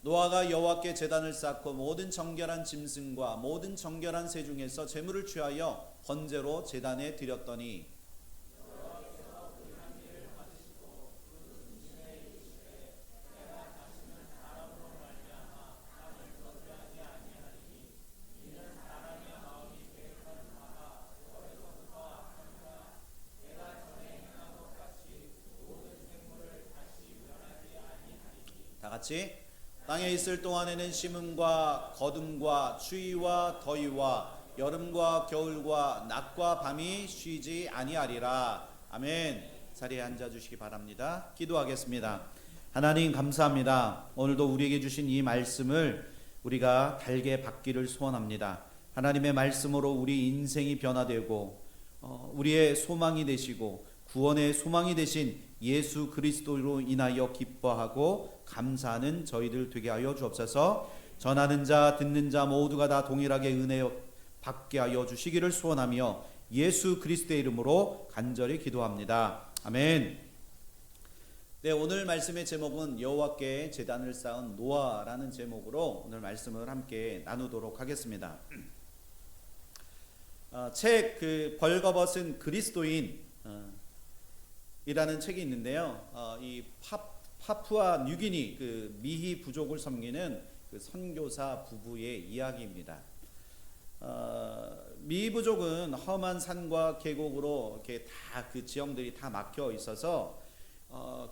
노아가 여호와께 제단을 쌓고 모든 정결한 짐승과 모든 정결한 새 중에서 제물을 취하여 번제로 제단에 드렸더니 다 같이 땅에 있을 동안에는 심음과 거둠과 추위와 더위와 여름과 겨울과 낮과 밤이 쉬지 아니하리라. 아멘. 자리에 앉아 주시기 바랍니다. 기도하겠습니다. 하나님 감사합니다. 오늘도 우리에게 주신 이 말씀을 우리가 달게 받기를 소원합니다. 하나님의 말씀으로 우리 인생이 변화되고 우리의 소망이 되시고 구원의 소망이 되신 예수 그리스도로 인하여 기뻐하고 감사하는 저희들 되게 하여 주옵소서. 전하는 자 듣는 자 모두가 다 동일하게 은혜 받게 하여 주시기를 소원하며 예수 그리스도의 이름으로 간절히 기도합니다. 아멘. 네, 오늘 말씀의 제목은 여호와께 제단을 쌓은 노아라는 제목으로 오늘 말씀을 함께 나누도록 하겠습니다. 책 벌거벗은 그리스도인 이라는 책이 있는데요. 이 파푸아 뉴기니 미희 부족을 섬기는 선교사 부부의 이야기입니다. 미희 부족은 험한 산과 계곡으로 이렇게 다 그 지형들이 다 막혀 있어서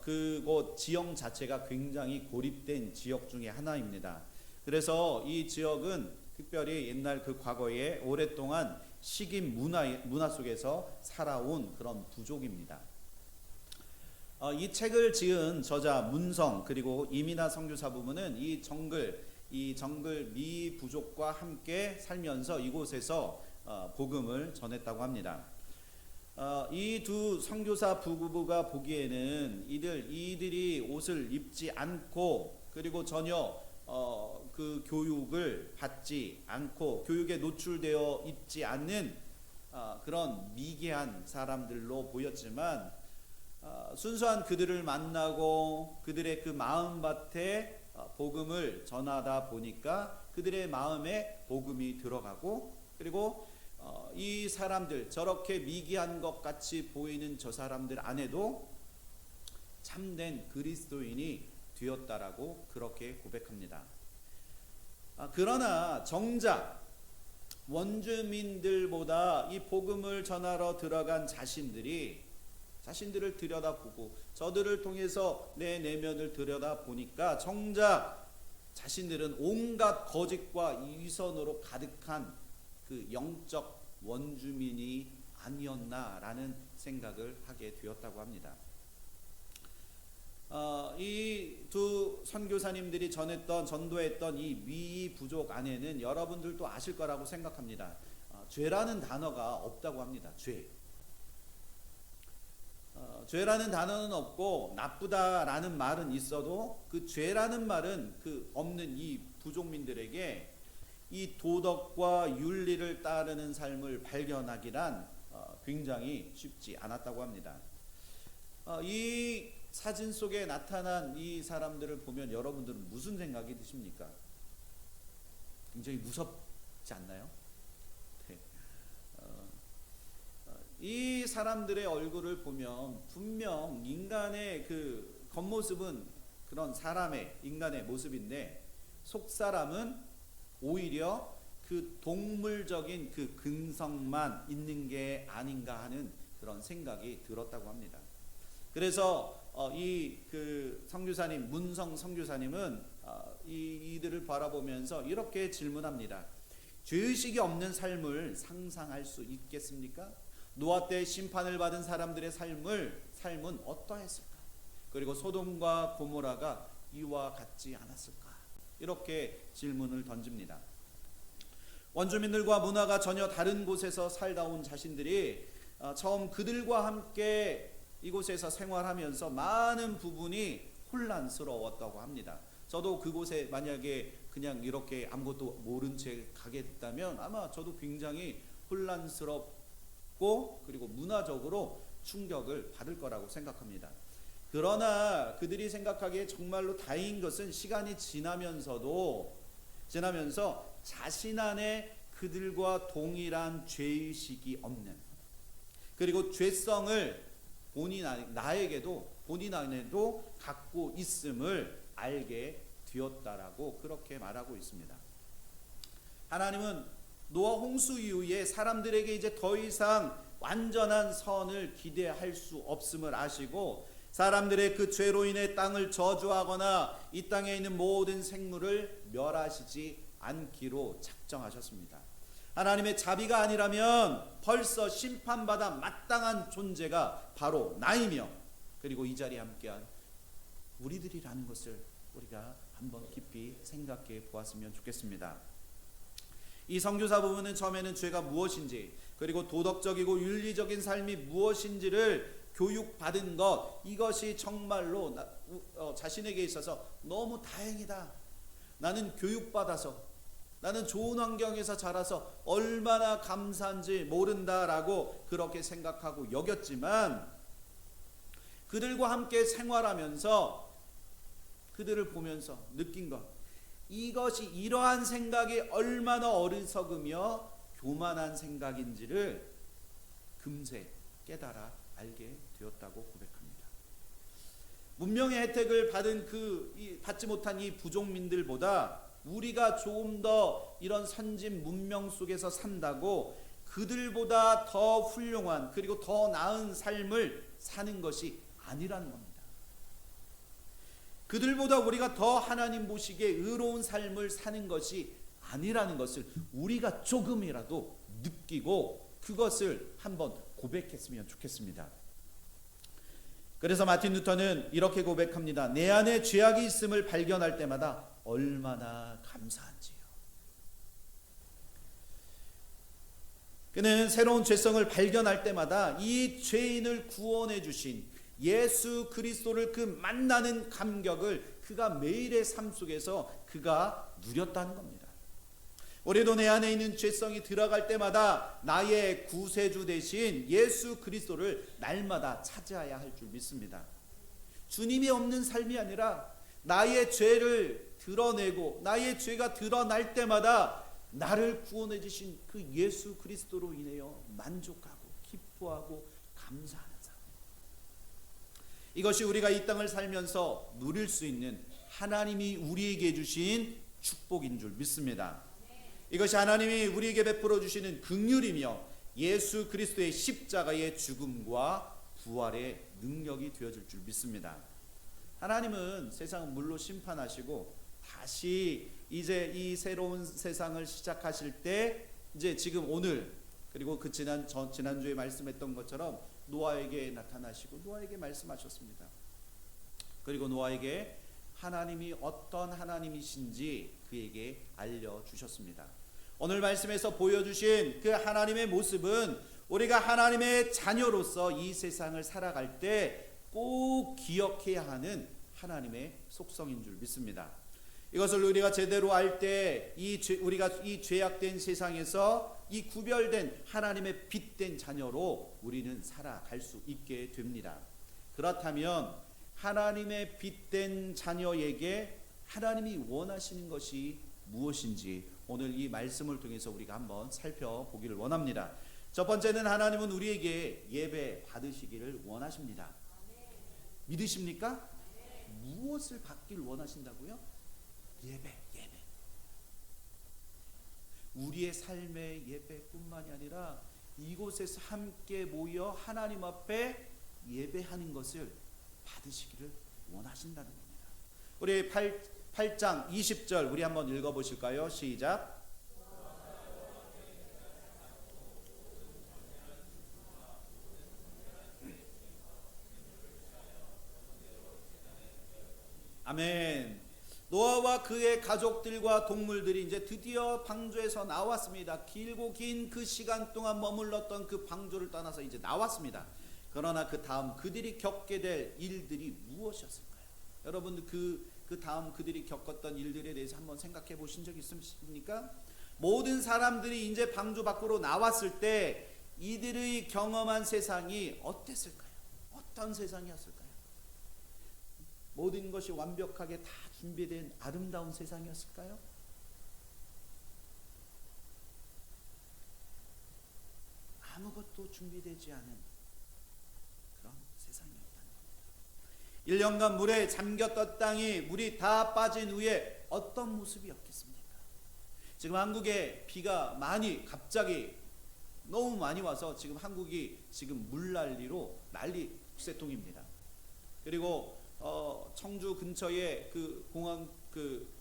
그곳 지형 자체가 굉장히 고립된 지역 중에 하나입니다. 그래서 이 지역은 특별히 옛날 그 과거에 오랫동안 식인 문화 속에서 살아온 그런 부족입니다. 이 책을 지은 저자 문성 그리고 이민아 선교사 부부는 이 정글 미 부족과 함께 살면서 이곳에서 복음을 전했다고 합니다. 이 두 선교사 부부가 보기에는 이들이 옷을 입지 않고 그리고 전혀 그 교육을 받지 않고 교육에 노출되어 있지 않는 그런 미개한 사람들로 보였지만 순수한 그들을 만나고 그들의 그 마음밭에 복음을 전하다 보니까 그들의 마음에 복음이 들어가고 그리고 이 사람들 저렇게 미개한 것 같이 보이는 저 사람들 안에도 참된 그리스도인이 되었다라고 그렇게 고백합니다. 그러나 정작 원주민들보다 이 복음을 전하러 들어간 자신들을 들여다보고 저들을 통해서 내 내면을 들여다보니까 정작 자신들은 온갖 거짓과 이선으로 가득한 그 영적 원주민이 아니었나라는 생각을 하게 되었다고 합니다. 이 두 선교사님들이 전도했던 이 미 부족 안에는 여러분들도 아실 거라고 생각합니다. 죄라는 단어가 없다고 합니다. 죄라는 단어는 없고 나쁘다라는 말은 있어도 그 죄라는 말은 그 없는 이 부족민들에게 이 도덕과 윤리를 따르는 삶을 발견하기란 굉장히 쉽지 않았다고 합니다. 이 사진 속에 나타난 이 사람들을 보면 여러분들은 무슨 생각이 드십니까? 굉장히 무섭지 않나요? 네. 이 사람들의 얼굴을 보면 분명 인간의 그 겉모습은 그런 인간의 모습인데 속사람은 오히려 그 동물적인 그 근성만 있는 게 아닌가 하는 그런 생각이 들었다고 합니다. 그래서 이 그 선교사님 문성 선교사님은 이들을 바라보면서 이렇게 질문합니다. 죄의식이 없는 삶을 상상할 수 있겠습니까? 노아 때 심판을 받은 사람들의 삶은 어떠했을까? 그리고 소돔과 고모라가 이와 같지 않았을까? 이렇게 질문을 던집니다. 원주민들과 문화가 전혀 다른 곳에서 살다 온 자신들이 처음 그들과 함께 이곳에서 생활하면서 많은 부분이 혼란스러웠다고 합니다. 저도 그곳에 만약에 그냥 이렇게 아무것도 모른 채 가게 됐다면 아마 저도 굉장히 혼란스럽고 그리고 문화적으로 충격을 받을 거라고 생각합니다. 그러나 그들이 생각하기에 정말로 다행인 것은 시간이 지나면서 자신 안에 그들과 동일한 죄의식이 없는, 그리고 죄성을 본인 안에도 갖고 있음을 알게 되었다라고 그렇게 말하고 있습니다. 하나님은 노아 홍수 이후에 사람들에게 이제 더 이상 완전한 선을 기대할 수 없음을 아시고 사람들의 그 죄로 인해 땅을 저주하거나 이 땅에 있는 모든 생물을 멸하시지 않기로 작정하셨습니다. 하나님의 자비가 아니라면 벌써 심판받아 마땅한 존재가 바로 나이며, 그리고 이 자리에 함께한 우리들이라는 것을 우리가 한번 깊이 생각해 보았으면 좋겠습니다. 이 선교사 부분은 처음에는 죄가 무엇인지, 그리고 도덕적이고 윤리적인 삶이 무엇인지를 교육받은 것, 이것이 정말로 자신에게 있어서 너무 다행이다. 나는 교육받아서, 나는 좋은 환경에서 자라서 얼마나 감사한지 모른다라고 그렇게 생각하고 여겼지만, 그들과 함께 생활하면서 그들을 보면서 느낀 것, 이것이 이러한 생각이 얼마나 어리석으며 교만한 생각인지를 금세 깨달아 알게 되었다고 고백합니다. 문명의 혜택을 받지 못한 이 부족민들보다 우리가 조금 더 이런 선진 문명 속에서 산다고 그들보다 더 훌륭한, 그리고 더 나은 삶을 사는 것이 아니라는 겁니다. 그들보다 우리가 더 하나님 보시기에 의로운 삶을 사는 것이 아니라는 것을 우리가 조금이라도 느끼고 그것을 한번 고백했으면 좋겠습니다. 그래서 마틴 루터는 이렇게 고백합니다. 내 안에 죄악이 있음을 발견할 때마다 얼마나 감사한지요. 그는 새로운 죄성을 발견할 때마다 이 죄인을 구원해 주신 예수 그리스도를 그 만나는 감격을 그가 매일의 삶 속에서 그가 누렸다는 겁니다. 우리도 내 안에 있는 죄성이 들어갈 때마다 나의 구세주 대신 예수 그리스도를 날마다 찾아야 할 줄 믿습니다. 주님이 없는 삶이 아니라 나의 죄를 드러내고 나의 죄가 드러날 때마다 나를 구원해 주신 그 예수 그리스도로 인하여 만족하고 기뻐하고 감사하는 삶, 이것이 우리가 이 땅을 살면서 누릴 수 있는 하나님이 우리에게 주신 축복인 줄 믿습니다. 이것이 하나님이 우리에게 베풀어 주시는 긍휼이며 예수 그리스도의 십자가의 죽음과 부활의 능력이 되어질 줄 믿습니다. 하나님은 세상을 물로 심판하시고 다시 이제 이 새로운 세상을 시작하실 때, 이제 지금 오늘, 그리고 그 지난주에 말씀했던 것처럼 노아에게 나타나시고 노아에게 말씀하셨습니다. 그리고 노아에게 하나님이 어떤 하나님이신지 그에게 알려주셨습니다. 오늘 말씀에서 보여주신 그 하나님의 모습은 우리가 하나님의 자녀로서 이 세상을 살아갈 때 꼭 기억해야 하는 하나님의 속성인 줄 믿습니다. 이것을 우리가 제대로 알 때 우리가 이 죄악된 세상에서 이 구별된 하나님의 빛된 자녀로 우리는 살아갈 수 있게 됩니다. 그렇다면 하나님의 빛된 자녀에게 하나님이 원하시는 것이 무엇인지 오늘 이 말씀을 통해서 우리가 한번 살펴보기를 원합니다. 첫 번째는 하나님은 우리에게 예배 받으시기를 원하십니다. 믿으십니까? 무엇을 받길 원하신다고요? 예배. 우리의 삶의 예배뿐만이 아니라 이곳에서 함께 모여 하나님 앞에 예배하는 것을 받으시기를 원하신다는 겁니다. 우리 8장 20절 우리 한번 읽어보실까요? 시작. 아멘. 노아와 그의 가족들과 동물들이 이제 드디어 방주에서 나왔습니다. 길고 긴 그 시간 동안 머물렀던 그 방주를 떠나서 이제 나왔습니다. 그러나 그 다음 그들이 겪게 될 일들이 무엇이었을까요? 여러분 그 다음 그들이 겪었던 일들에 대해서 한번 생각해 보신 적 있습니까? 모든 사람들이 이제 방주 밖으로 나왔을 때 이들의 경험한 세상이 어땠을까요? 어떤 세상이었을까요? 모든 것이 완벽하게 다 준비된 아름다운 세상이었을까요? 아무것도 준비되지 않은 그런 세상이었다는 겁니다. 1년간 물에 잠겼던 땅이 물이 다 빠진 후에 어떤 모습이었겠습니까? 지금 한국에 비가 갑자기 너무 많이 와서 지금 한국이 지금 물난리로 난리 북새통입니다. 그리고 청주 근처에 그 공항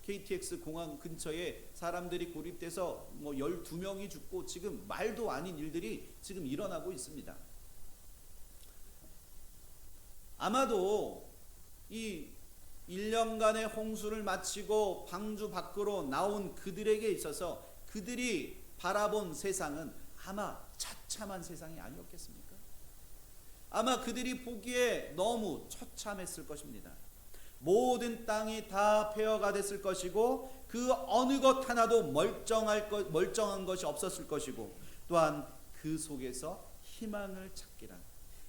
KTX 공항 근처에 사람들이 고립돼서 12명이 죽고 지금 말도 아닌 일들이 지금 일어나고 있습니다. 아마도 이 1년간의 홍수를 마치고 방주 밖으로 나온 그들에게 있어서 그들이 바라본 세상은 아마 처참한 세상이 아니었겠습니까? 아마 그들이 보기에 너무 처참했을 것입니다. 모든 땅이 다 폐허가 됐을 것이고 그 어느 것 하나도 멀쩡한 것이 없었을 것이고 또한 그 속에서 희망을 찾기란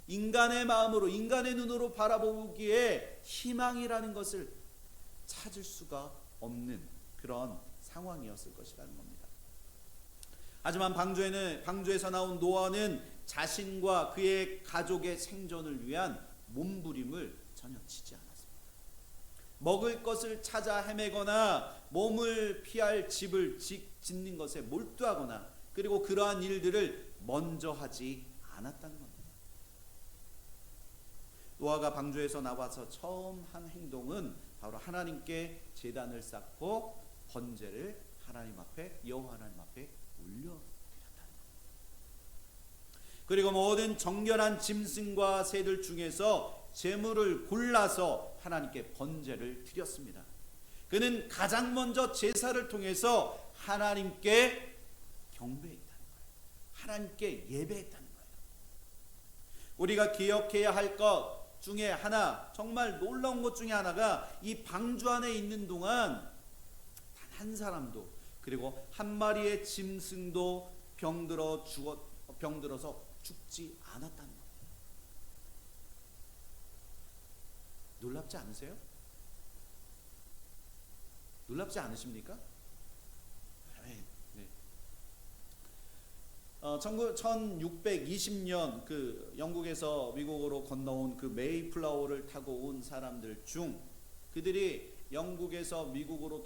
인간의 마음으로 인간의 눈으로 바라보기에 희망이라는 것을 찾을 수가 없는 그런 상황이었을 것이라는 겁니다. 하지만 방주에서 나온 노아는 자신과 그의 가족의 생존을 위한 몸부림을 전혀 치지 않았습니다. 먹을 것을 찾아 헤매거나 몸을 피할 집을 짓는 것에 몰두하거나 그리고 그러한 일들을 먼저 하지 않았다는 겁니다. 노아가 방주에서 나와서 처음 한 행동은 바로 하나님께 제단을 쌓고 번제를 하나님 앞에 여호와 하나님 앞에 올려드렸다는 겁니다. 그리고 모든 정결한 짐승과 새들 중에서 제물을 골라서 하나님께 번제를 드렸습니다. 그는 가장 먼저 제사를 통해서 하나님께 경배했다는 거예요. 하나님께 예배했다는 거예요. 우리가 기억해야 할 것 중에 하나, 정말 놀라운 것 중에 하나가 이 방주 안에 있는 동안 단 한 사람도 그리고 한 마리의 짐승도 병들어서 죽지 않았다는 겁니다. 놀랍지 않으세요? 놀랍지 않으십니까? 네. 1620년 그 영국에서 미국으로 건너온 그 메이플라워를 타고 온 사람들 중 그들이 영국에서 미국으로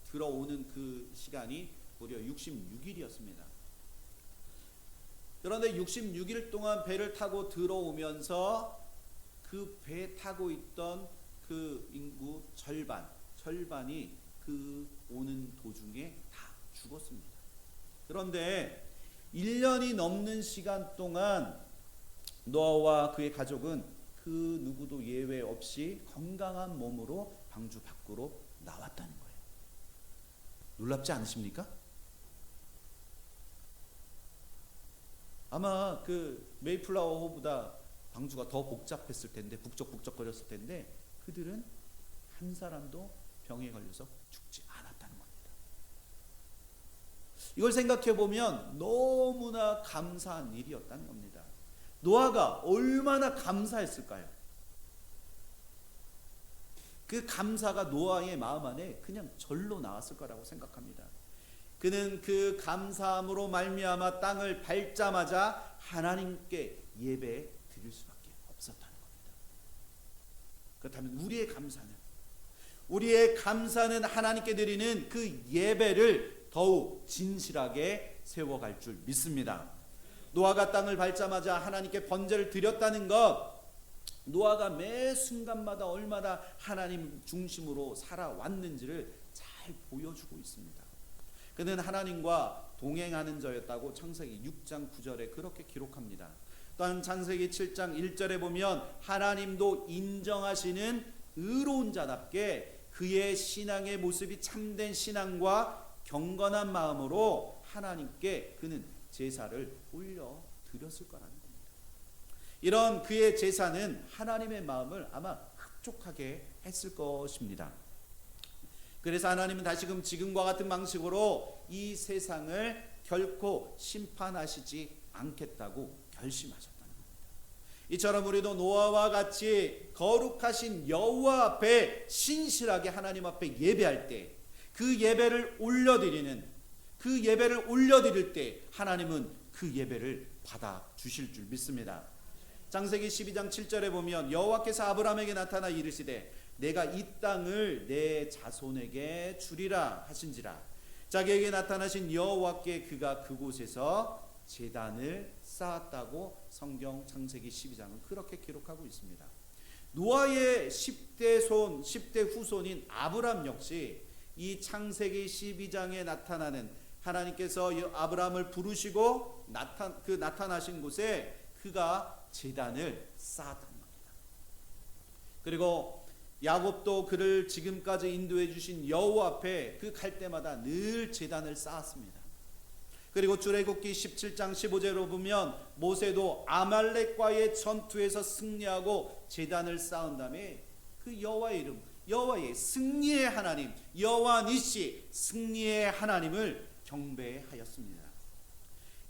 들어오는 그 시간이 무려 66일이었습니다. 그런데 66일 동안 배를 타고 들어오면서 그 배 타고 있던 그 인구 절반이 그 오는 도중에 다 죽었습니다. 그런데 1년이 넘는 시간 동안 노아와 그의 가족은 그 누구도 예외 없이 건강한 몸으로 방주 밖으로 나왔다는 거예요. 놀랍지 않으십니까? 아마 그 메이플라워호보다 방주가 더 복잡했을 텐데 북적북적거렸을 텐데 그들은 한 사람도 병에 걸려서 죽지 않았다는 겁니다. 이걸 생각해 보면 너무나 감사한 일이었다는 겁니다. 노아가 얼마나 감사했을까요? 그 감사가 노아의 마음 안에 그냥 절로 나왔을 거라고 생각합니다. 그는 그 감사함으로 말미암아 땅을 밟자마자 하나님께 예배 드릴 수밖에 없었다는 겁니다. 그렇다면 우리의 감사는 하나님께 드리는 그 예배를 더욱 진실하게 세워갈 줄 믿습니다. 노아가 땅을 밟자마자 하나님께 번제를 드렸다는 것, 노아가 매 순간마다 얼마나 하나님 중심으로 살아왔는지를 잘 보여주고 있습니다. 그는 하나님과 동행하는 자였다고 창세기 6장 9절에 그렇게 기록합니다. 또한 창세기 7장 1절에 보면 하나님도 인정하시는 의로운 자답게 그의 신앙의 모습이 참된 신앙과 경건한 마음으로 하나님께 그는 제사를 올려 드렸을 거라는 겁니다. 이런 그의 제사는 하나님의 마음을 아마 흡족하게 했을 것입니다. 그래서 하나님은 다시금 지금과 같은 방식으로 이 세상을 결코 심판하시지 않겠다고 결심하셨다는 겁니다. 이처럼 우리도 노아와 같이 거룩하신 여호와 앞에 신실하게 하나님 앞에 예배할 때, 그 예배를 올려드릴 때 하나님은 그 예배를 받아 주실 줄 믿습니다. 창세기 12장 7절에 보면 여호와께서 아브라함에게 나타나 이르시되 내가 이 땅을 내 자손에게 주리라 하신지라. 자기에게 나타나신 여호와께 그가 그곳에서 제단을 쌓았다고 성경 창세기 12장은 그렇게 기록하고 있습니다. 노아의 10대 후손인 아브람 역시 이 창세기 12장에 나타나는 하나님께서 아브람을 부르시고 나타나신 곳에 그가 제단을 쌓았단 말입니다. 그리고 야곱도 그를 지금까지 인도해 주신 여호와 앞에 그 갈 때마다 늘 제단을 쌓았습니다. 그리고 출애굽기 17장 15절로 보면 모세도 아말렉과의 전투에서 승리하고 제단을 쌓은 다음에 그 여호와의 이름, 여호와의 승리의 하나님, 여호와 니시, 승리의 하나님을 경배하였습니다.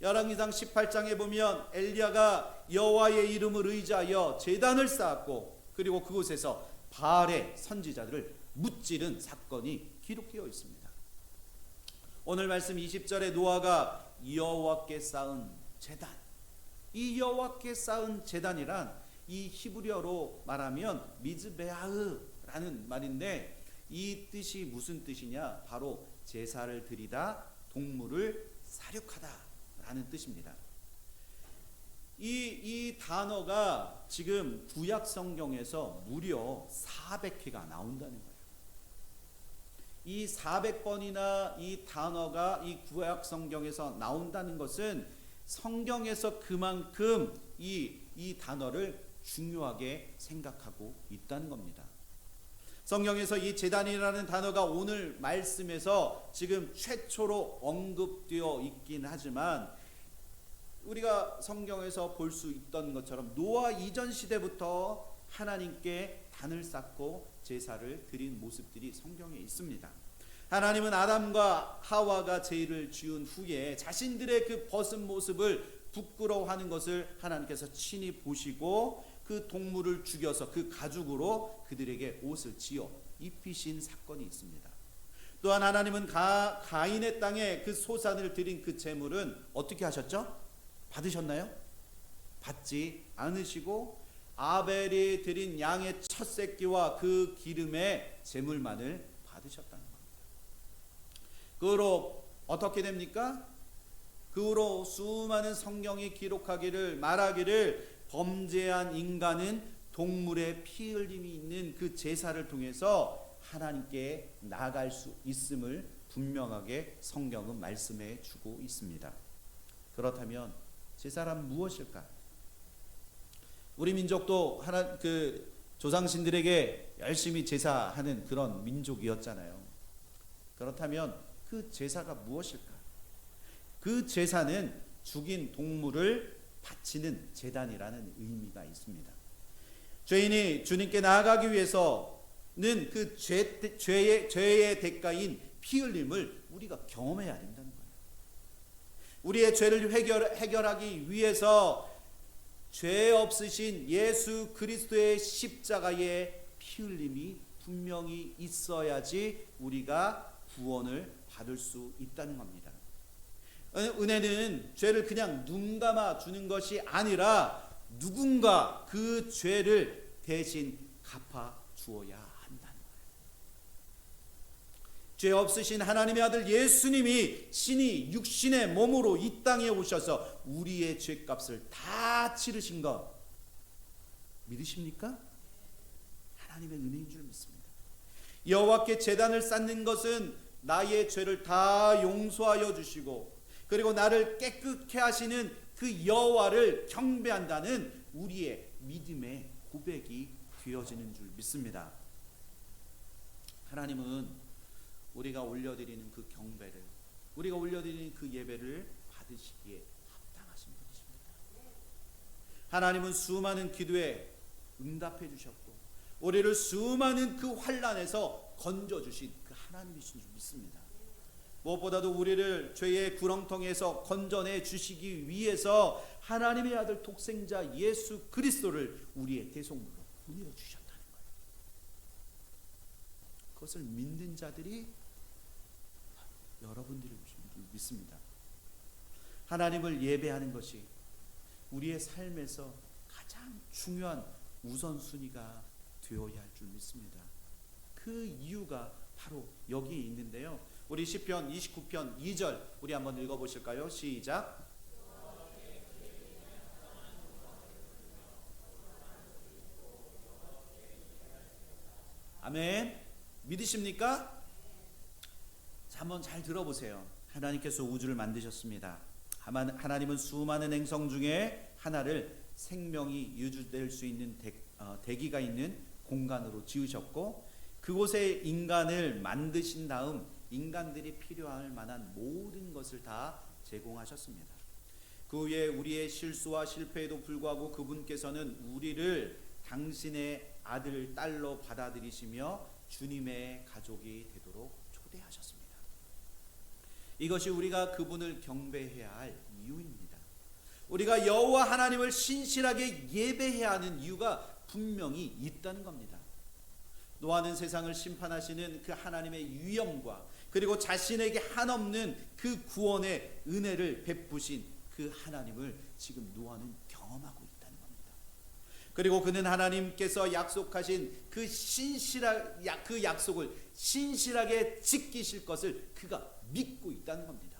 열왕기상 18장에 보면 엘리야가 여호와의 이름을 의지하여 제단을 쌓았고 그리고 그곳에서 바알의 선지자들을 무찌른 사건이 기록되어 있습니다. 오늘 말씀 20절에 노아가 여호와께 쌓은 제단, 이 여호와께 쌓은 제단이란 이 히브리어로 말하면 미즈베아흐라는 말인데 이 뜻이 무슨 뜻이냐? 바로 제사를 드리다, 동물을 사륙하다라는 뜻입니다. 이 단어가 지금 구약 성경에서 무려 400회가 나온다는 거예요. 이 400번이나 이 단어가 이 구약 성경에서 나온다는 것은 성경에서 그만큼 이 단어를 중요하게 생각하고 있다는 겁니다. 성경에서 이 제단이라는 단어가 오늘 말씀에서 지금 최초로 언급되어 있긴 하지만 우리가 성경에서 볼 수 있던 것처럼 노아 이전 시대부터 하나님께 단을 쌓고 제사를 드린 모습들이 성경에 있습니다. 하나님은 아담과 하와가 죄를 지은 후에 자신들의 그 벗은 모습을 부끄러워하는 것을 하나님께서 친히 보시고 그 동물을 죽여서 그 가죽으로 그들에게 옷을 지어 입히신 사건이 있습니다. 또한 하나님은 가인의 땅에 그 소산을 드린 그 제물은 어떻게 하셨죠? 받으셨나요? 받지 않으시고 아벨이 드린 양의 첫 새끼와 그 기름의 제물만을 받으셨다는 겁니다. 그 후로 어떻게 됩니까? 그 후로 수많은 성경이 기록하기를 말하기를 범죄한 인간은 동물의 피 흘림이 있는 그 제사를 통해서 하나님께 나아갈 수 있음을 분명하게 성경은 말씀해 주고 있습니다. 그렇다면 제사란 무엇일까? 우리 민족도 조상신들에게 열심히 제사하는 그런 민족이었잖아요. 그렇다면 그 제사가 무엇일까? 그 제사는 죽인 동물을 바치는 제단이라는 의미가 있습니다. 죄인이 주님께 나아가기 위해서는 그 죄의 대가인 피 흘림을 우리가 경험해야 된다는 거예요. 우리의 죄를 해결하기 위해서 죄 없으신 예수 그리스도의 십자가의 피 흘림이 분명히 있어야지 우리가 구원을 받을 수 있다는 겁니다. 은혜는 죄를 그냥 눈 감아 주는 것이 아니라 누군가 그 죄를 대신 갚아 주어야 한다는 거예요. 죄 없으신 하나님의 아들 예수님이 신이 육신의 몸으로 이 땅에 오셔서 우리의 죄값을 다 치르신 것 믿으십니까? 하나님의 은혜인 줄 믿습니다. 여호와께 제단을 쌓는 것은 나의 죄를 다 용서하여 주시고 그리고 나를 깨끗게 하시는 그 여호와를 경배한다는 우리의 믿음의 고백이 되어지는 줄 믿습니다. 하나님은 우리가 올려드리는 그 경배를, 우리가 올려드리는 그 예배를 받으시기에 합당하신 분이십니다. 하나님은 수많은 기도에 응답해 주셨고 우리를 수많은 그 환난에서 건져주신 그 하나님이신 줄 믿습니다. 무엇보다도 우리를 죄의 구렁텅이에서 건져내 주시기 위해서 하나님의 아들 독생자 예수 그리스도를 우리의 대속물로 보내주셨다는 거예요. 그것을 믿는 자들이 여러분들이 믿습니다. 하나님을 예배하는 것이 우리의 삶에서 가장 중요한 우선순위가 되어야 할 줄 믿습니다. 그 이유가 바로 여기에 있는데요. 우리 시편 29편 2절 우리 한번 읽어보실까요? 시작. 아멘. 믿으십니까? 자, 한번 잘 들어보세요. 하나님께서 우주를 만드셨습니다. 하나님은 수많은 행성 중에 하나를 생명이 유지될 수 있는 대기가 있는 공간으로 지으셨고, 그곳에 인간을 만드신 다음 인간들이 필요할 만한 모든 것을 다 제공하셨습니다. 그 후에 우리의 실수와 실패에도 불구하고 그분께서는 우리를 당신의 아들, 딸로 받아들이시며 주님의 가족이 되도록 초대하셨습니다. 이것이 우리가 그분을 경배해야 할 이유입니다. 우리가 여호와 하나님을 신실하게 예배해야 하는 이유가 분명히 있다는 겁니다. 노아는 세상을 심판하시는 그 하나님의 위엄과 그리고 자신에게 한없는 그 구원의 은혜를 베푸신 그 하나님을 지금 노아는 경험하고 있다는 겁니다. 그리고 그는 하나님께서 약속하신 그 그 약속을 신실하게 지키실 것을 그가 믿고 있다는 겁니다.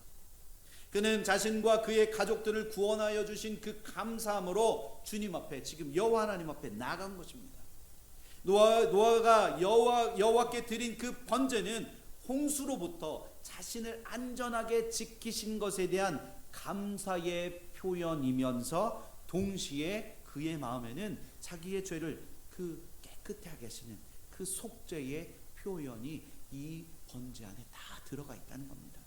그는 자신과 그의 가족들을 구원하여 주신 그 감사함으로 주님 앞에, 지금 여호와 하나님 앞에 나간 것입니다. 노아가 여호와께 드린 그 번제는 홍수로부터 자신을 안전하게 지키신 것에 대한 감사의 표현이면서 동시에 그의 마음에는 자기의 죄를 깨끗하게 하시는 그 속죄의 표현이 이 번제 안에 다 들어가 있다는 겁니다.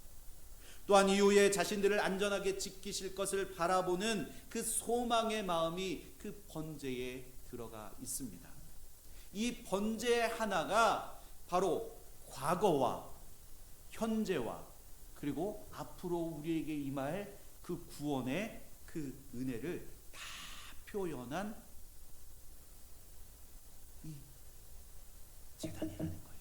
또한 이후에 자신들을 안전하게 지키실 것을 바라보는 그 소망의 마음이 그 번제에 들어가 있습니다. 이 번제 하나가 바로 과거와 현재와 그리고 앞으로 우리에게 임할 그 구원의 그 은혜를 다 표현한 이 제단이라는 거예요.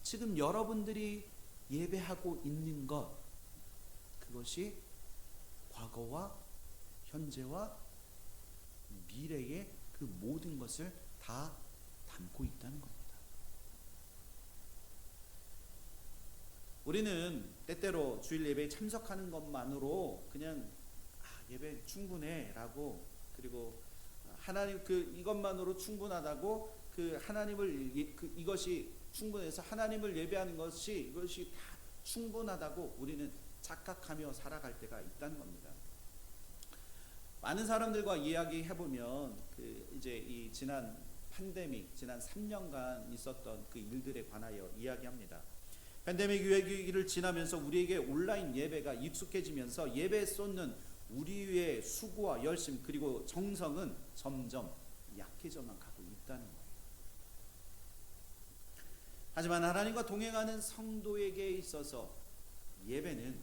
지금 여러분들이 예배하고 있는 것, 그것이 과거와 현재와 미래의 그 모든 것을 다 담고 있다는 겁니다. 우리는 때때로 주일 예배에 참석하는 것만으로 그냥 예배 충분해 라고, 그리고 하나님 이것만으로 충분하다고 하나님을 이것이 충분해서 하나님을 예배하는 이것이 다 충분하다고 우리는 착각하며 살아갈 때가 있다는 겁니다. 많은 사람들과 이야기해 보면 이제 이 지난 팬데믹, 지난 3년간 있었던 그 일들에 관하여 이야기합니다. 팬데믹 위기를 지나면서 우리에게 온라인 예배가 익숙해지면서 예배에 쏟는 우리의 수고와 열심 그리고 정성은 점점 약해져만 가고 있다는 거예요. 하지만 하나님과 동행하는 성도에게 있어서 예배는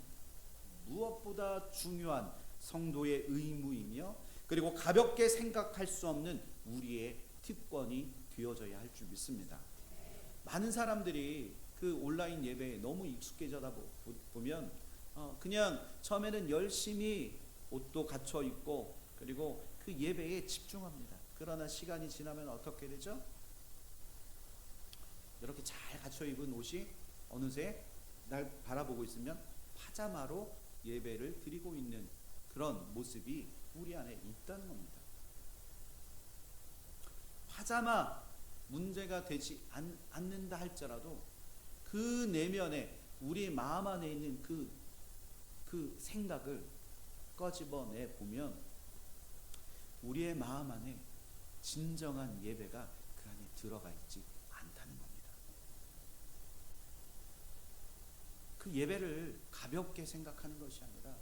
무엇보다 중요한 성도의 의무이며, 그리고 가볍게 생각할 수 없는 우리의 특권이 되어져야 할 줄 믿습니다. 많은 사람들이 그 온라인 예배에 너무 익숙해져다 보면 그냥 처음에는 열심히 옷도 갖춰 입고 그리고 그 예배에 집중합니다. 그러나 시간이 지나면 어떻게 되죠? 이렇게 잘 갖춰 입은 옷이 어느새 날 바라보고 있으면 파자마로 예배를 드리고 있는 그런 모습이 우리 안에 있다는 겁니다. 파자마 문제가 되지 않는다 할지라도 그 내면에 우리 마음 안에 있는 그 생각을 꺼집어내 보면 우리의 마음 안에 진정한 예배가 그 안에 들어가 있지 않다는 겁니다. 그 예배를 가볍게 생각하는 것이 아니라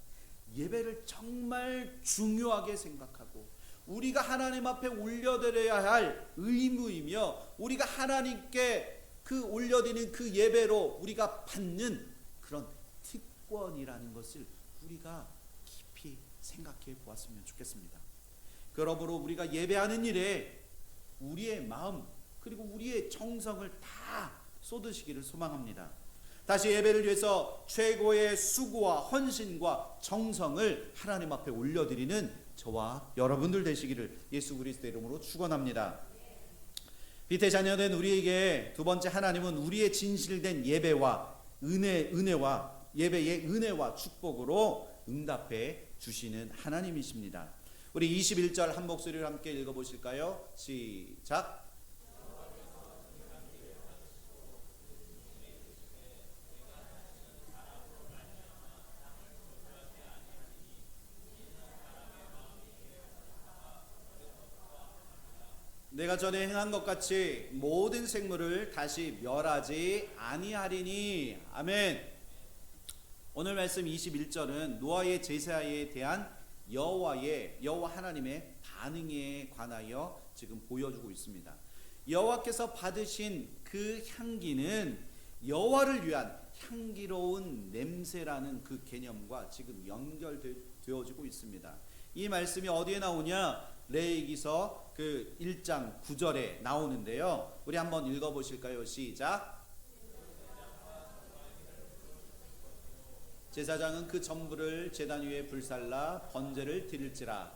예배를 정말 중요하게 생각하고 우리가 하나님 앞에 올려드려야 할 의무이며 우리가 하나님께 그 올려드리는 그 예배로 우리가 받는 그런 특권이라는 것을 우리가 깊이 생각해 보았으면 좋겠습니다. 그러므로 우리가 예배하는 일에 우리의 마음 그리고 우리의 정성을 다 쏟으시기를 소망합니다. 다시 예배를 위해서 최고의 수고와 헌신과 정성을 하나님 앞에 올려드리는 저와 여러분들 되시기를 예수 그리스도의 이름으로 축원합니다. 빛의 자녀된 우리에게 두 번째, 하나님은 우리의 진실된 예배와 은혜와 예배의 은혜와 축복으로 응답해 주시는 하나님이십니다. 우리 21절 한 목소리로 함께 읽어보실까요? 시작. 내가 전에 행한 것 같이 모든 생물을 다시 멸하지 아니하리니. 아멘. 오늘 말씀 21절은 노아의 제사에 대한 여호와 하나님의 반응에 관하여 지금 보여주고 있습니다. 여호와께서 받으신 그 향기는 여호와를 위한 향기로운 냄새라는 그 개념과 지금 연결되어지고 있습니다. 이 말씀이 어디에 나오냐? 레위기서 그 1장 9절에 나오는데요. 우리 한번 읽어보실까요? 시작. 제사장은 그 전부를 제단 위에 불살라 번제를 드릴지라.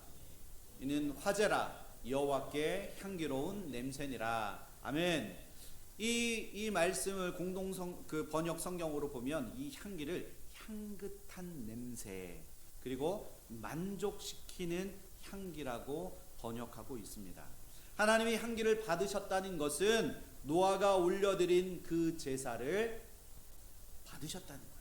이는 화제라 여호와께 향기로운 냄새니라. 아멘. 이 말씀을 그 번역 성경으로 보면 이 향기를 향긋한 냄새 그리고 만족시키는 향기라고 번역하고 있습니다. 하나님이 향기를 받으셨다는 것은 노아가 올려드린 그 제사를 받으셨다는 거예요.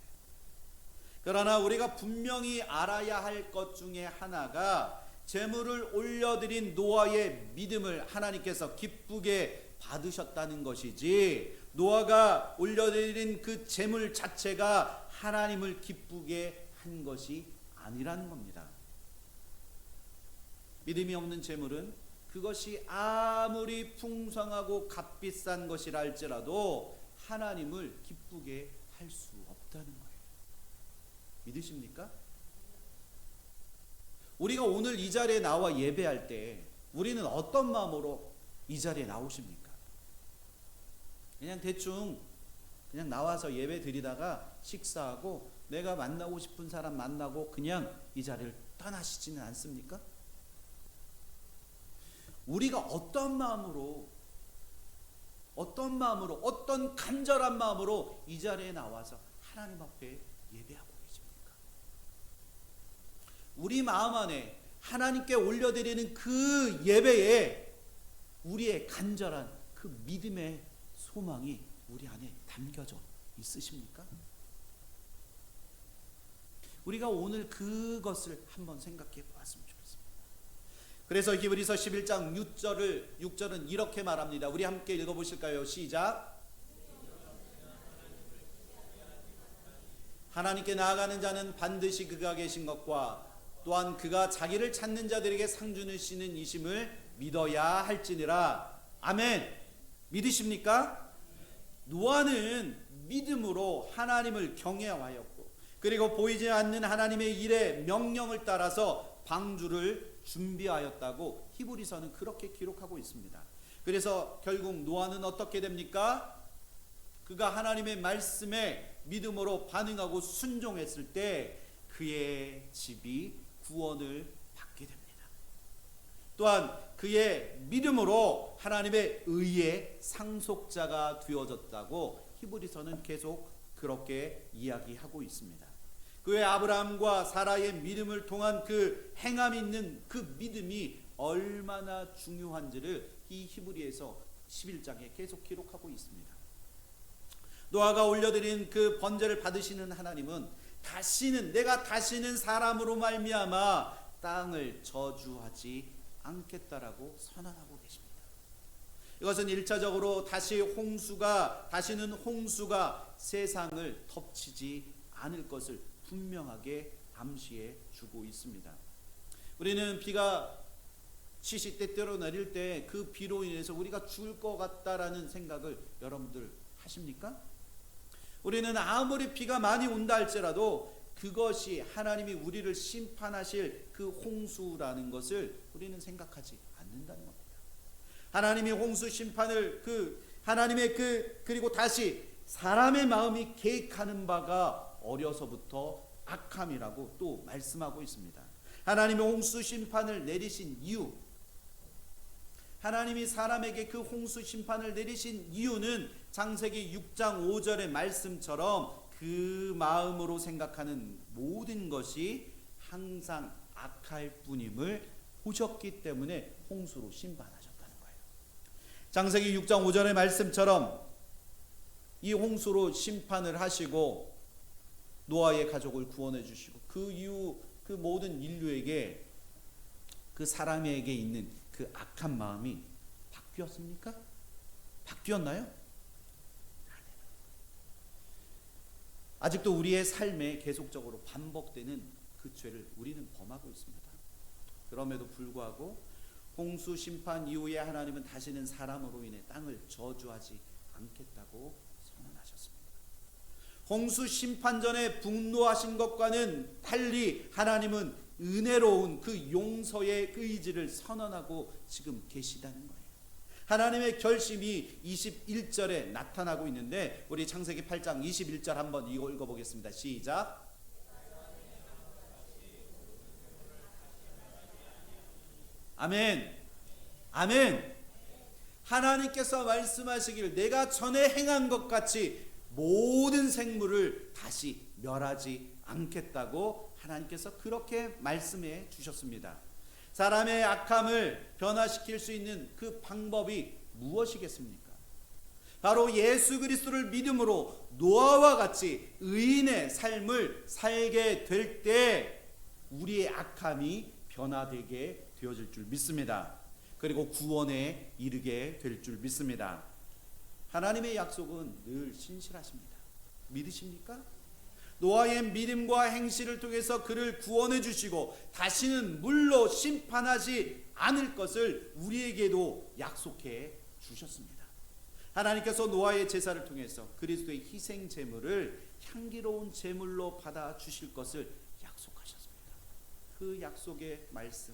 그러나 우리가 분명히 알아야 할 것 중에 하나가 제물을 올려드린 노아의 믿음을 하나님께서 기쁘게 받으셨다는 것이지, 노아가 올려드린 그 제물 자체가 하나님을 기쁘게 한 것이 아니라는 겁니다. 믿음이 없는 제물은 그것이 아무리 풍성하고 값비싼 것이라 할지라도 하나님을 기쁘게 할 수 없다는 거예요. 믿으십니까? 우리가 오늘 이 자리에 나와 예배할 때 우리는 어떤 마음으로 이 자리에 나오십니까? 그냥 대충 그냥 나와서 예배 드리다가 식사하고 내가 만나고 싶은 사람 만나고 그냥 이 자리를 떠나시지는 않습니까? 우리가 어떤 마음으로 어떤 간절한 마음으로 이 자리에 나와서 하나님 앞에 예배하고 계십니까? 우리 마음 안에 하나님께 올려드리는 그 예배에 우리의 간절한 그 믿음의 소망이 우리 안에 담겨져 있으십니까? 우리가 오늘 그것을 한번 생각해 보았으면 좋겠습니다. 그래서 히브리서 11장 6절은 이렇게 말합니다. 우리 함께 읽어보실까요? 시작. 하나님께 나아가는 자는 반드시 그가 계신 것과 또한 그가 자기를 찾는 자들에게 상 주시는 이심을 믿어야 할지니라. 아멘. 믿으십니까? 노아는 믿음으로 하나님을 경외하였고, 그리고 보이지 않는 하나님의 일의 명령을 따라서 방주를 준비하였다고 히브리서는 그렇게 기록하고 있습니다. 그래서 결국 노아는 어떻게 됩니까? 그가 하나님의 말씀에 믿음으로 반응하고 순종했을 때 그의 집이 구원을 받게 됩니다. 또한 그의 믿음으로 하나님의 의의 상속자가 되어졌다고 히브리서는 계속 그렇게 이야기하고 있습니다. 그의 아브라함과 사라의 믿음을 통한 그 행함 있는 그 믿음이 얼마나 중요한지를 이 히브리에서 11장에 계속 기록하고 있습니다. 노아가 올려드린 그 번제를 받으시는 하나님은 내가 다시는 사람으로 말미암아 땅을 저주하지 않겠다라고 선언하고 계십니다. 이것은 1차적으로 다시는 홍수가 세상을 덮치지 않을 것을 분명하게 암시해 주고 있습니다. 우리는 비가 시시때때로 내릴 때 그 비로 인해서 우리가 죽을 것 같다라는 생각을 여러분들 하십니까? 우리는 아무리 비가 많이 온다 할지라도 그것이 하나님이 우리를 심판하실 그 홍수라는 것을 우리는 생각하지 않는다는 겁니다. 하나님이 홍수 심판을 하나님의 그리고 다시 사람의 마음이 계획하는 바가 어려서부터 악함이라고 또 말씀하고 있습니다. 하나님의 홍수 심판을 내리신 이유, 하나님이 사람에게 그 홍수 심판을 내리신 이유는 창세기 6장 5절의 말씀처럼 그 마음으로 생각하는 모든 것이 항상 악할 뿐임을 보셨기 때문에 홍수로 심판하셨다는 거예요. 창세기 6장 5절의 말씀처럼 이 홍수로 심판을 하시고 노아의 가족을 구원해 주시고 그 이후 그 모든 인류에게 그 사람에게 있는 그 악한 마음이 바뀌었습니까? 바뀌었나요? 아직도 우리의 삶에 계속적으로 반복되는 그 죄를 우리는 범하고 있습니다. 그럼에도 불구하고 홍수 심판 이후에 하나님은 다시는 사람으로 인해 땅을 저주하지 않겠다고 선언하셨습니다. 홍수 심판 전에 분노하신 것과는 달리 하나님은 은혜로운 그 용서의 의지를 선언하고 지금 계시다는 거예요. 하나님의 결심이 21절에 나타나고 있는데 우리 창세기 8장 21절 한번 읽어보겠습니다. 시작. 아멘. 아멘. 하나님께서 말씀하시길 내가 전에 행한 것 같이 모든 생물을 다시 멸하지 않겠다고 하나님께서 그렇게 말씀해 주셨습니다. 사람의 악함을 변화시킬 수 있는 그 방법이 무엇이겠습니까? 바로 예수 그리스도를 믿음으로 노아와 같이 의인의 삶을 살게 될 때 우리의 악함이 변화되게 되어질 줄 믿습니다. 그리고 구원에 이르게 될 줄 믿습니다. 하나님의 약속은 늘 신실하십니다. 믿으십니까? 노아의 믿음과 행실을 통해서 그를 구원해 주시고 다시는 물로 심판하지 않을 것을 우리에게도 약속해 주셨습니다. 하나님께서 노아의 제사를 통해서 그리스도의 희생 제물을 향기로운 제물로 받아 주실 것을 약속하셨습니다. 그 약속의 말씀,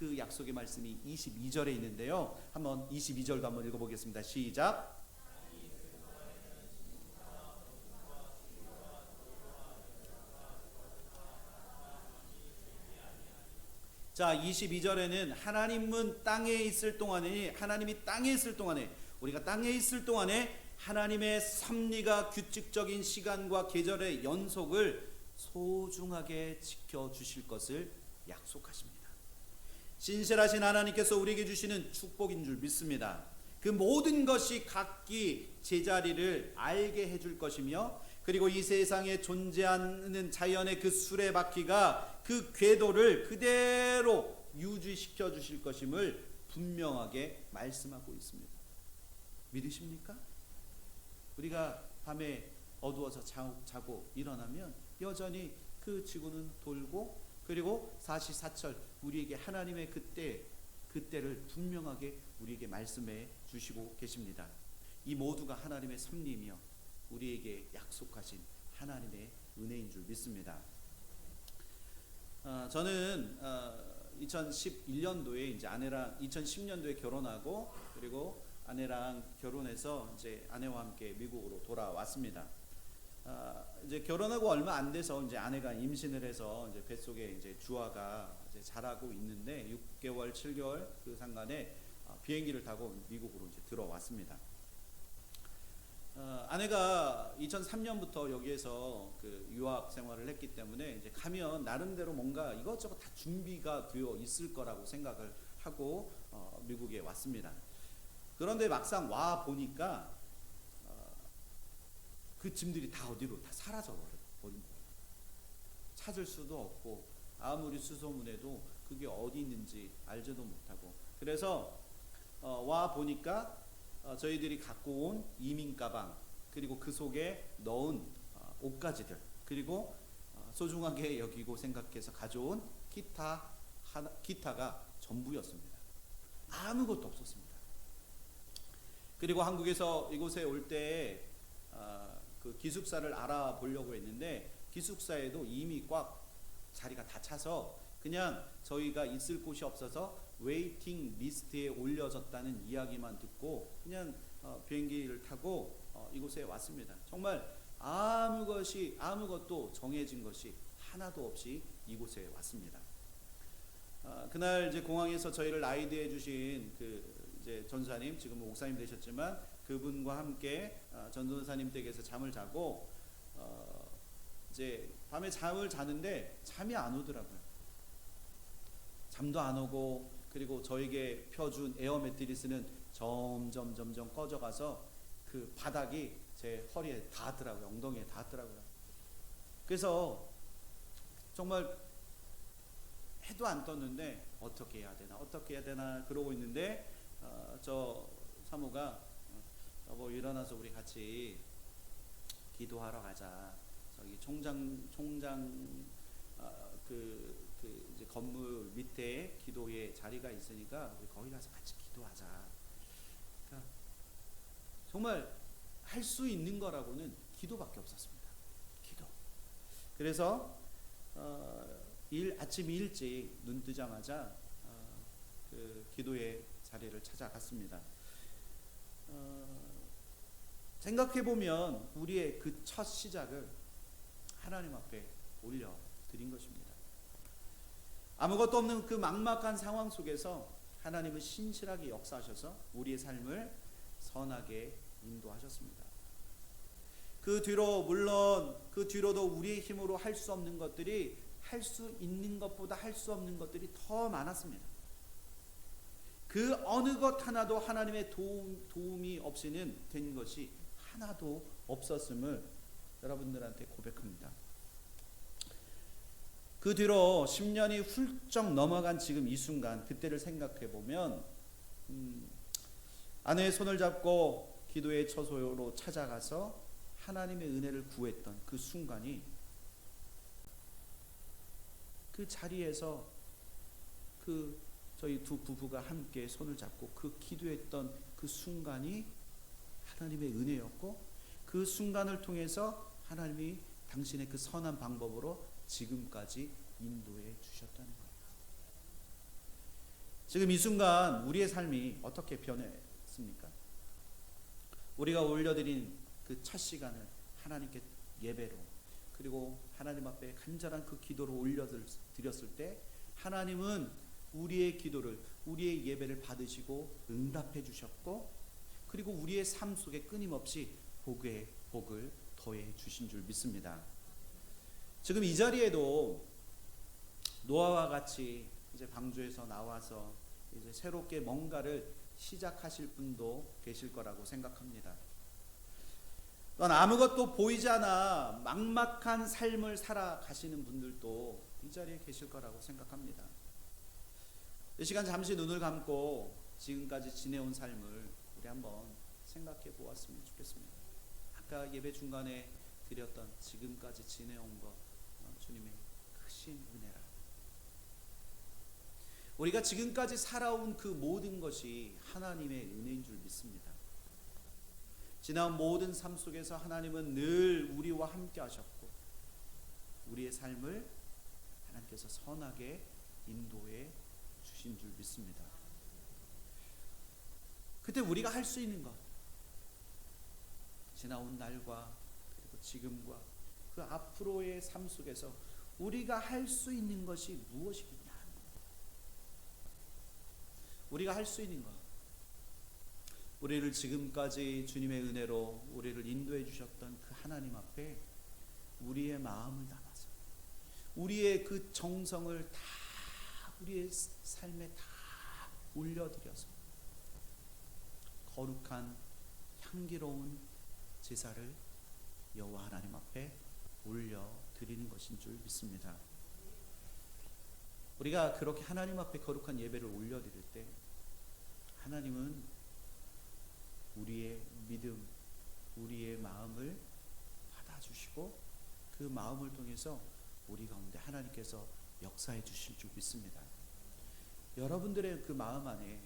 그 약속의 말씀이 22절에 있는데요. 한번 22절도 한번 읽어보겠습니다. 시작. 자, 22절에는 하나님이 땅에 있을 동안에 우리가 땅에 있을 동안에 하나님의 섭리가 규칙적인 시간과 계절의 연속을 소중하게 지켜주실 것을 약속하십니다. 신실하신 하나님께서 우리에게 주시는 축복인 줄 믿습니다. 그 모든 것이 각기 제자리를 알게 해줄 것이며 그리고 이 세상에 존재하는 자연의 그 수레바퀴가 그 궤도를 그대로 유지시켜 주실 것임을 분명하게 말씀하고 있습니다. 믿으십니까? 우리가 밤에 어두워서 자고 일어나면 여전히 그 지구는 돌고 그리고 사시사철 우리에게 하나님의 그때를 분명하게 우리에게 말씀해 주시고 계십니다. 이 모두가 하나님의 섭리이며 우리에게 약속하신 하나님의 은혜인 줄 믿습니다. 저는 2011년도에 이제 아내랑 2010년도에 결혼하고 그리고 아내랑 결혼해서 이제 아내와 함께 미국으로 돌아왔습니다. 이제 결혼하고 얼마 안 돼서 이제 아내가 임신을 해서 이제 뱃속에 이제 주아가 이제 자라고 있는데 6개월, 7개월 그 상간에 비행기를 타고 미국으로 이제 들어왔습니다. 아내가 2003년부터 여기에서 그 유학 생활을 했기 때문에 이제 가면 나름대로 뭔가 이것저것 다 준비가 되어 있을 거라고 생각을 하고 미국에 왔습니다. 그런데 막상 와 보니까 그 짐들이 다 어디로 다 사라져 버린 거예요. 찾을 수도 없고 아무리 수소문해도 그게 어디 있는지 알지도 못하고 그래서 와 보니까 저희들이 갖고 온 이민 가방 그리고 그 속에 넣은 옷가지들 그리고 소중하게 여기고 생각해서 가져온 기타가 전부였습니다. 아무것도 없었습니다. 그리고 한국에서 이곳에 올 때 그 기숙사를 알아보려고 했는데 기숙사에도 이미 꽉 자리가 다 차서 그냥 저희가 있을 곳이 없어서 웨이팅 리스트에 올려졌다는 이야기만 듣고 그냥 비행기를 타고 이곳에 왔습니다. 정말 아무것도 정해진 것이 하나도 없이 이곳에 왔습니다. 그날 이제 공항에서 저희를 라이드해 주신 그 이제 전사님, 지금 목사님 되셨지만 그분과 함께 전도사님 댁에서 잠을 자고 이제 밤에 잠을 자는데 잠이 안 오더라고요. 잠도 안 오고, 그리고 저에게 펴준 에어 매트리스는 점점 꺼져가서 그 바닥이 제 허리에 닿았더라고요. 엉덩이에 닿았더라고요. 그래서 정말 해도 안 떴는데 어떻게 해야 되나 그러고 있는데 저 사모가 여보 일어나서 우리 같이 기도하러 가자. 저기 총장 그 이제 건물 밑에 기도의 자리가 있으니까 우리 거기 가서 같이 기도하자. 그러니까 정말 할 수 있는 거라고는 기도밖에 없었습니다. 기도. 그래서 아침 일찍 눈 뜨자마자 그 기도의 자리를 찾아갔습니다. 생각해 보면 우리의 그 첫 시작을 하나님 앞에 올려 드린 것입니다. 아무것도 없는 그 막막한 상황 속에서 하나님은 신실하게 역사하셔서 우리의 삶을 선하게 인도하셨습니다. 그 뒤로 물론 그 뒤로도 우리의 힘으로 할 수 없는 것들이 할 수 있는 것보다 할 수 없는 것들이 더 많았습니다. 그 어느 것 하나도 하나님의 도움이 없이는 된 것이 하나도 없었음을 여러분들한테 고백합니다. 그 뒤로 10년이 훌쩍 넘어간 지금 이 순간, 그때를 생각해 보면 아내의 손을 잡고 기도의 처소로 찾아가서 하나님의 은혜를 구했던 그 순간이, 그 자리에서 그 저희 두 부부가 함께 손을 잡고 그 기도했던 그 순간이 하나님의 은혜였고, 그 순간을 통해서 하나님이 당신의 그 선한 방법으로 지금까지 인도해 주셨다는 거예요. 지금 이 순간 우리의 삶이 어떻게 변했습니까? 우리가 올려드린 그 첫 시간을 하나님께 예배로, 그리고 하나님 앞에 간절한 그 기도로 올려드렸을 때 하나님은 우리의 기도를, 우리의 예배를 받으시고 응답해 주셨고, 그리고 우리의 삶 속에 끊임없이 복을 더해 주신 줄 믿습니다. 지금 이 자리에도 노아와 같이 이제 방주에서 나와서 이제 새롭게 뭔가를 시작하실 분도 계실 거라고 생각합니다. 또한 아무것도 보이지 않아 막막한 삶을 살아가시는 분들도 이 자리에 계실 거라고 생각합니다. 이 시간 잠시 눈을 감고 지금까지 지내온 삶을 우리 한번 생각해 보았으면 좋겠습니다. 아까 예배 중간에 드렸던 지금까지 지내온 것, 주님의 크신 은혜라. 우리가 지금까지 살아온 그 모든 것이 하나님의 은혜인 줄 믿습니다. 지난 모든 삶 속에서 하나님은 늘 우리와 함께 하셨고, 우리의 삶을 하나님께서 선하게 인도해 주신 줄 믿습니다. 그때 우리가 할 수 있는 것, 지나온 날과 그리고 지금과 그 앞으로의 삶 속에서 우리가 할 수 있는 것이 무엇이겠냐? 우리가 할 수 있는 것, 우리를 지금까지 주님의 은혜로 우리를 인도해 주셨던 그 하나님 앞에 우리의 마음을 담아서, 우리의 그 정성을 다 우리의 삶에 다 올려드려서 거룩한 향기로운 제사를 여호와 하나님 앞에 올려드리는 것인 줄 믿습니다. 우리가 그렇게 하나님 앞에 거룩한 예배를 올려드릴 때 하나님은 우리의 믿음, 우리의 마음을 받아주시고 그 마음을 통해서 우리 가운데 하나님께서 역사해 주실 줄 믿습니다. 여러분들의 그 마음 안에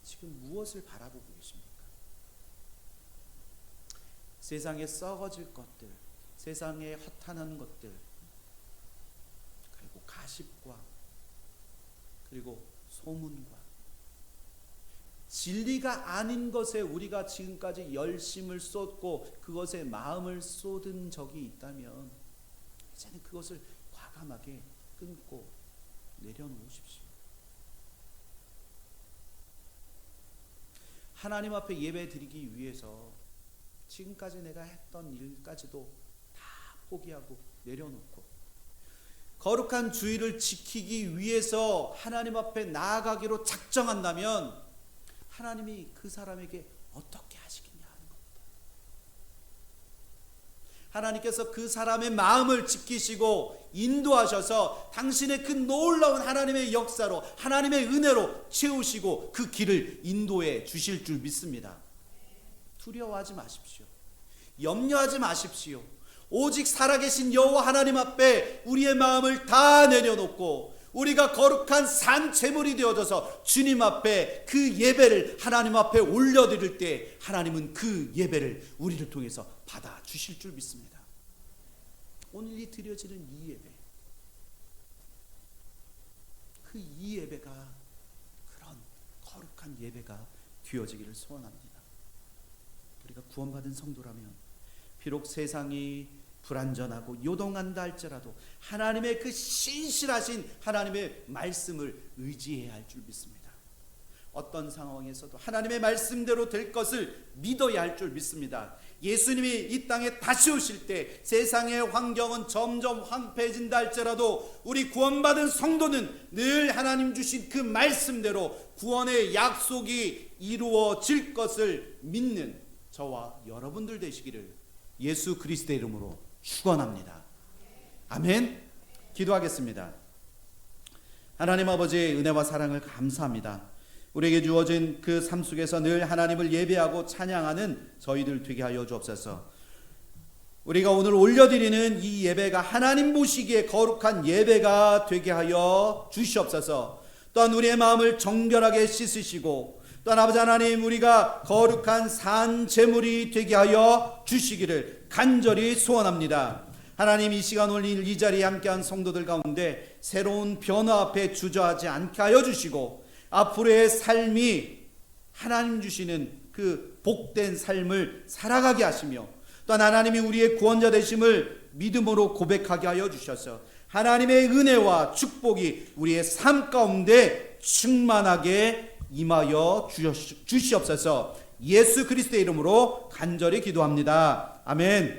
지금 무엇을 바라보고 계십니까? 세상에 썩어질 것들, 세상에 허탄한 것들, 그리고 가십과 그리고 소문과 진리가 아닌 것에 우리가 지금까지 열심을 쏟고 그것에 마음을 쏟은 적이 있다면 이제는 그것을 과감하게 끊고 내려놓으십시오. 하나님 앞에 예배 드리기 위해서 지금까지 내가 했던 일까지도 다 포기하고 내려놓고 거룩한 주의를 지키기 위해서 하나님 앞에 나아가기로 작정한다면 하나님이 그 사람에게 어떻게 하시겠냐 하는 겁니다. 하나님께서 그 사람의 마음을 지키시고 인도하셔서 당신의 그 놀라운 하나님의 역사로 하나님의 은혜로 채우시고 그 길을 인도해 주실 줄 믿습니다. 두려워하지 마십시오. 염려하지 마십시오. 오직 살아계신 여호와 하나님 앞에 우리의 마음을 다 내려놓고 우리가 거룩한 산 제물이 되어져서 주님 앞에 그 예배를 하나님 앞에 올려드릴 때 하나님은 그 예배를 우리를 통해서 받아주실 줄 믿습니다. 오늘 이 드려지는 이 예배, 그 이 예배가 그런 거룩한 예배가 되어지기를 소원합니다. 우리가 구원받은 성도라면 비록 세상이 불안전하고 요동한다 할지라도 하나님의 그 신실하신 하나님의 말씀을 의지해야 할 줄 믿습니다. 어떤 상황에서도 하나님의 말씀대로 될 것을 믿어야 할 줄 믿습니다. 예수님이 이 땅에 다시 오실 때 세상의 환경은 점점 황폐해진다 할지라도 우리 구원받은 성도는 늘 하나님 주신 그 말씀대로 구원의 약속이 이루어질 것을 믿는 저와 여러분들 되시기를 예수 그리스도의 이름으로 축원합니다. 아멘. 기도하겠습니다. 하나님 아버지의 은혜와 사랑을 감사합니다. 우리에게 주어진 그 삶 속에서 늘 하나님을 예배하고 찬양하는 저희들 되게 하여 주옵소서. 우리가 오늘 올려드리는 이 예배가 하나님 보시기에 거룩한 예배가 되게 하여 주시옵소서. 또한 우리의 마음을 정결하게 씻으시고 또한 아버지 하나님 우리가 거룩한 산 제물이 되게 하여 주시기를 간절히 소원합니다. 하나님 이 시간 오늘 이 자리에 함께한 성도들 가운데 새로운 변화 앞에 주저하지 않게 하여 주시고 앞으로의 삶이 하나님 주시는 그 복된 삶을 살아가게 하시며 또한 하나님이 우리의 구원자 되심을 믿음으로 고백하게 하여 주셔서 하나님의 은혜와 축복이 우리의 삶 가운데 충만하게 임하여 주시옵소서. 예수 그리스도의 이름으로 간절히 기도합니다. 아멘.